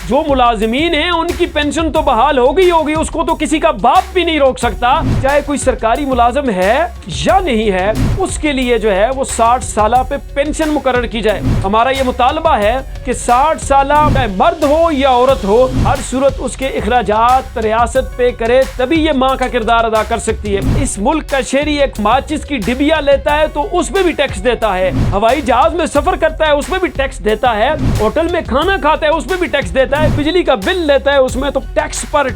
جو ملازمین ہیں ان کی پینشن تو بحال ہوگی، اس کو تو کسی کا باپ بھی نہیں روک سکتا، چاہے کوئی سرکاری ملازم ہے یا نہیں ہے، اس کے لیے جو ہے وہ 60 سالہ پہ پینشن مقرر کی جائے۔ ہمارا یہ مطالبہ ہے کہ 60 سالہ مرد ہو یا عورت ہو، ہر صورت اس کے اخراجات ریاست پہ کرے، تبھی یہ ماں کا کردار ادا کر سکتی ہے۔ اس ملک کا شہری ایک ماچس کی ڈبیا لیتا ہے تو اس میں بھی ٹیکس دیتا ہے، ہوائی جہاز میں سفر کرتا ہے اس میں بھی ٹیکس دیتا ہے، ہوٹل میں کھانا کھاتا ہے اس میں بھی ٹیکس دیتا ہے، بجلی کا بل لیتا ہے اس میں تو ٹیکس پر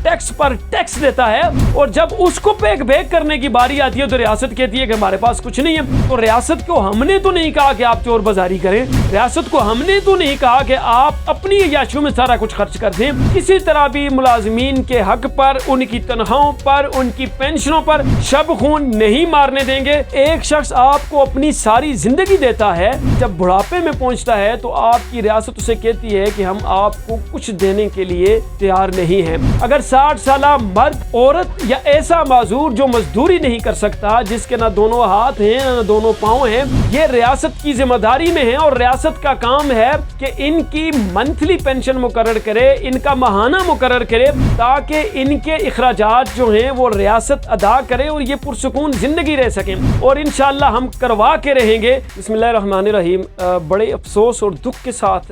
ٹیکس دیتا ہے، اور جب اس کو پیک بیک کرنے کی باری آتی ہے تو ریاست کہتی ہے کہ ہمارے پاس کچھ نہیں ہے۔ تو ریاست کو ہم نے تو نہیں کہا کہ آپ چور بازاری کریں، ریاست کو ہم نے تو نہیں کہا کہ آپ اپنی عیاشیوں میں سارا کچھ خرچ کر دیں۔ کسی طرح بھی ملازمین کے حق پر، ان کی تنخواہوں پر، ان کی پینشنوں پر شب خون نہیں مارنے دیں گے۔ ایک شخص آپ کو اپنی ساری زندگی دیتا ہے، جب بڑھاپے میں پہنچتا ہے تو آپ کی ریاست اسے کہتی ہے کہ ہم آپ کو کچھ دینے کے لیے تیار نہیں ہیں۔ اگر 60 سالہ مرد، عورت یا ایسا معذور جو مزدوری نہیں کر سکتا، جس کے نہ دونوں ہاتھ ہیں نہ دونوں پاؤں ہیں، یہ ریاست کی ذمہ داری میں ہے اور ریاست کا کام ہے کہ ان کی منتھلی پینشن مقرر کرے، ان کا ماہانہ مقرر کرے، تاکہ ان کے اخراجات جو ہیں وہ ریاست ادا کرے اور یہ پرسکون زندگی رہ سکیں، اور انشاءاللہ ہم کروا کے رہیں گے۔ بسم اللہ الرحمن الرحیم۔ بڑے افسوس اور دکھ کے ساتھ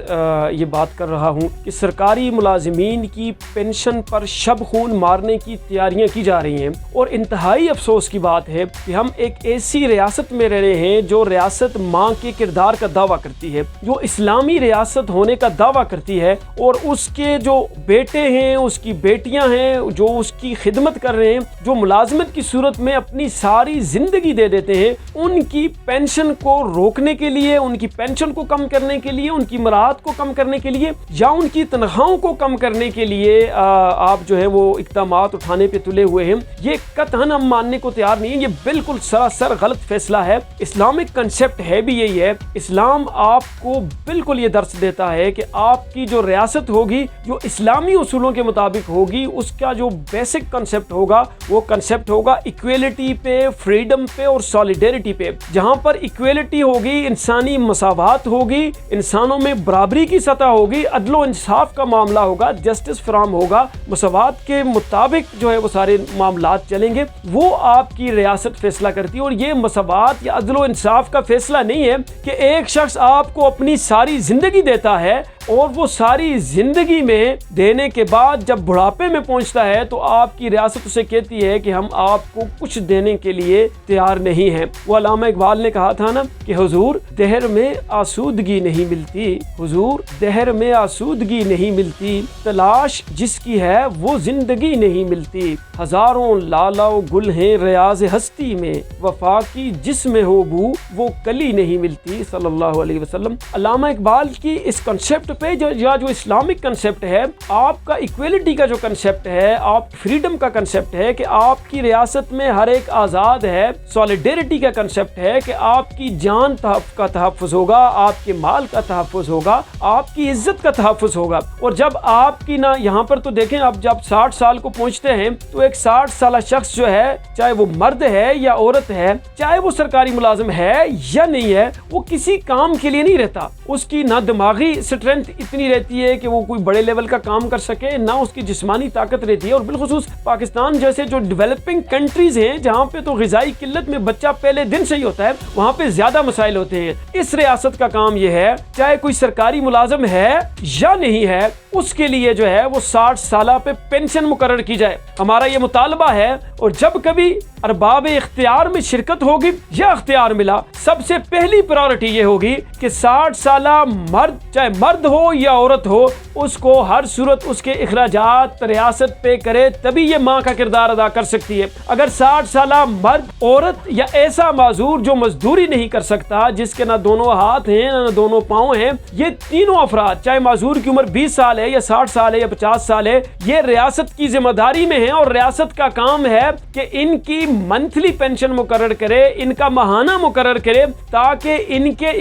یہ بات کر رہا ہوں کہ سرکاری ملازمین کی پینشن پر شب خون مارنے کی تیاریاں کی جا رہی ہیں، اور انتہائی افسوس کی بات ہے کہ ہم ایک ایسی ریاست میں رہ رہے ہیں جو ریاست ماں کے کردار کا دعویٰ کرتی ہے، جو اسلامی ریاست ہونے کا دعویٰ کرتی ہے، اور اس کے جو بیٹے ہیں، اس کی بیٹیاں ہیں جو اس کی خدمت کر رہے ہیں، جو ملازمت کی صورت میں اپنی ساری زندگی دے دیتے ہیں، ان کی پینشن کو روکنے کے لیے، ان کی پینشن کو کم کرنے کے لیے، ان کی مراحت کو کم کرنے کے لیے یا ان کی تنخواہوں کو کم کرنے کے لیے آپ جو ہے وہ اقدامات اٹھانے پہ تلے ہوئے ہیں، یہ قطعاً ہم ماننے کو تیار نہیں ہے۔ یہ بالکل سراسر غلط فیصلہ ہے۔ اسلامک کنسیپٹ ہے بھی یہی ہے۔ اسلام آپ کو بالکل یہ درس دیتا ہے کہ آپ کی جو ریاست ہوگی، جو اسلامی اصولوں کے مطابق ہوگی، اس کا جو بیسک کنسیپٹ ہوگا وہ کنسیپٹ ہوگا ایکویلٹی پہ، فریڈم پہ اور سالیڈیرٹی پہ۔ جہاں پر ایکویلٹی ہوگی، انسانی مساوات ہوگی، انسانوں میں برابری کی سطح ہوگی، عدل و انصاف کا معاملہ ہوگا، جسٹس فراہم ہوگا، مساوات کے مطابق جو ہے وہ سارے معاملات چلیں گے، وہ آپ کی ریاست فیصلہ کرتی ہے۔ اور یہ مساوات یا عدل و انصاف کا فیصلہ نہیں ہے کہ ایک شخص آپ کو اپنی ساری زندگی دیتا ہے اور وہ ساری زندگی میں دینے کے بعد جب بڑھاپے میں پہنچتا ہے تو آپ کی ریاست اسے کہتی ہے کہ ہم آپ کو کچھ دینے کے لیے تیار نہیں ہیں۔ وہ علامہ اقبال نے کہا تھا نا کہ حضور دہر میں آسودگی نہیں ملتی، حضور دہر میں آسودگی نہیں ملتی، تلاش جس کی ہے وہ زندگی نہیں ملتی، ہزاروں لالا و گل ہیں ریاض ہستی میں، وفا کی جس میں ہو بو وہ کلی نہیں ملتی، صلی اللہ علیہ وسلم۔ علامہ اقبال کی اس کنسیپٹ پہ جو اسلامک کنسیپٹ ہے، آپ کا ایکویلٹی کا جو کنسیپٹ ہے، آپ فریڈم کا کنسیپٹ ہے کہ آپ کی ریاست میں ہر ایک آزاد ہے، سالیڈیرٹی کا کنسیپٹ ہے کہ آپ کی جان کا تحفظ ہوگا، آپ کے مال کا تحفظ ہوگا، آپ کی عزت کا تحفظ ہوگا۔ اور جب آپ کی نا یہاں پر تو دیکھیں، اب جب 60 سال کو پہنچتے ہیں تو ایک 60 سالہ شخص جو ہے، چاہے وہ مرد ہے یا عورت ہے، چاہے وہ سرکاری ملازم ہے یا نہیں ہے، وہ کسی کام کے لیے نہیں رہتا۔ اس کی نہ دماغی اسٹرینتھ اتنی رہتی ہے کہ وہ کوئی بڑے لیول کا کام کر سکے، نہ اس کی جسمانی طاقت رہتی ہے۔ اور بالخصوص پاکستان جیسے جو ڈیولپنگ کنٹریز ہیں جہاں پہ تو غذائی قلت میں بچہ پہلے دن سے ہی ہوتا ہے، وہاں پہ زیادہ مسائل ہوتے ہیں۔ اس ریاست کا کام یہ ہے، چاہے کوئی سرکاری ملازم ہے یا نہیں ہے، اس کے لیے جو ہے وہ 60 سالہ پہ پینشن مقرر کی جائے۔ ہمارا یہ مطالبہ ہے، اور جب کبھی ارباب اختیار میں شرکت ہوگی یا اختیار ملا، سب سے پہلی پرائورٹی یہ ہوگی کہ 60 سالہ مرد، چاہے مرد ہو یا عورت ہو، اس کو ہر صورت اس کے اخراجات ریاست پہ کرے، تبھی یہ ماں کا کردار ادا کر سکتی ہے۔ اگر 60 سالہ مرد، عورت یا ایسا معذور جو مزدوری نہیں کر سکتا، جس کے نہ دونوں ہاتھ ہیں نہ دونوں پاؤں ہیں، یہ تینوں افراد، چاہے معذور کی عمر 20 سال ہے یا 60 سال ہے یا 50 سال ہے، یہ ریاست کی ذمہ داری میں ہیں، اور ریاست کا کام ہے کہ ان کی منتھلی پینشن مقرر کرے، ان کا ماہانہ مقرر کرے، تاکہ ان کے